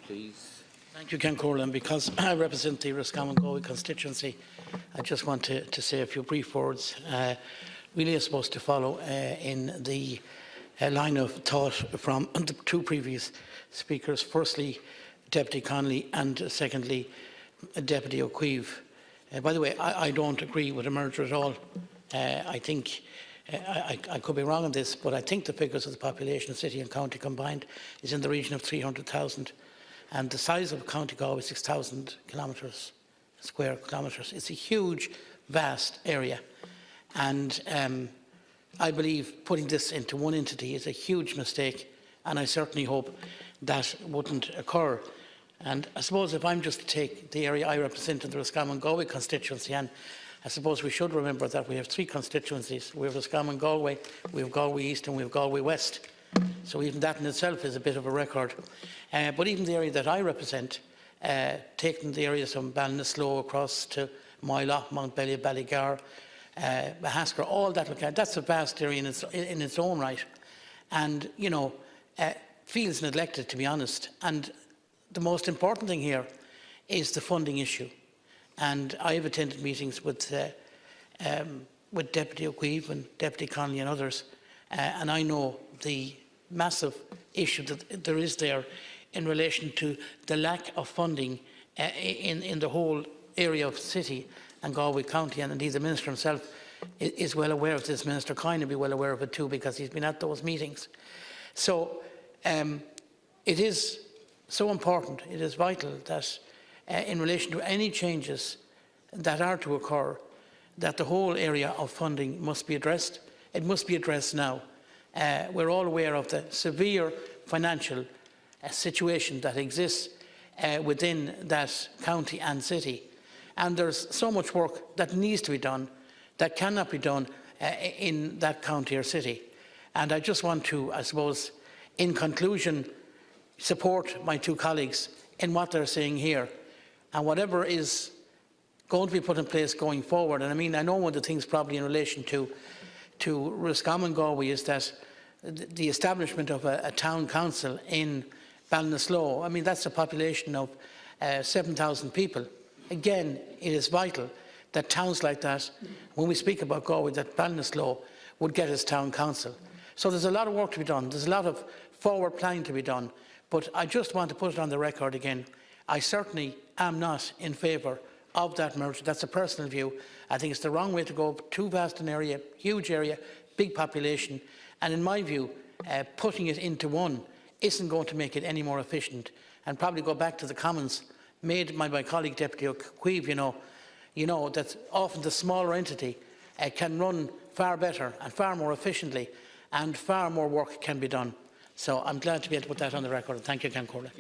please. Thank you, Ken Corlin. Because I represent the Roscommon Galway constituency, I just want to say a few brief words. Really are supposed to follow in the line of thought from the two previous speakers. Firstly, Deputy Connolly, and secondly, Deputy O'Keefe. By the way, I don't agree with a merger at all. I think I could be wrong on this, but I think the figures of the population of city and county combined is in the region of 300,000, and the size of County Galway is 6,000 square kilometres. It's a huge, vast area, and I believe putting this into one entity is a huge mistake, and I certainly hope that wouldn't occur. And I suppose if I'm just to take the area I represent in the Roscommon Galway constituency, and I suppose we should remember that we have three constituencies. We have Roscommon Galway, we have Galway East, and we have Galway West. So even that in itself is a bit of a record. But even the area that I represent, taking the areas from Ballinasloe across to Moylough, Mountbelly, Ballygar, Mahasker, all that, that's a vast area in its own right. And, you know, feels neglected, to be honest. And the most important thing here is the funding issue. And I have attended meetings with Deputy O'Keefe and Deputy Connolly and others, and I know the massive issue that there is there in relation to the lack of funding in the whole area of city and Galway County, and indeed the Minister himself is well aware of this. Minister Kine will be well aware of it too, because he's been at those meetings. So it is so important, it is vital that in relation to any changes that are to occur, that the whole area of funding must be addressed. It must be addressed now. We're all aware of the severe financial situation that exists within that county and city. And there's so much work that needs to be done that cannot be done in that county or city. And I just want to, I suppose, in conclusion, support my two colleagues in what they're saying here. And whatever is going to be put in place going forward, and I mean, I know one of the things probably in relation to Roscommon Galway is that the establishment of a town council in Ballinasloe, I mean, that's a population of 7,000 people. Again, it is vital that towns like that, when we speak about Galway, that Ballinasloe would get its town council. So there's a lot of work to be done. There's a lot of forward planning to be done. But I just want to put it on the record again. I certainly am not in favour of that merger. That's a personal view. I think it's the wrong way to go. Too vast an area, huge area, big population. And in my view, putting it into one isn't going to make it any more efficient. And probably go back to the comments made by my colleague Deputy O'Keefe, you know that often the smaller entity can run far better and far more efficiently, and far more work can be done. So I'm glad to be able to put that on the record. Thank you, Ken Corlin.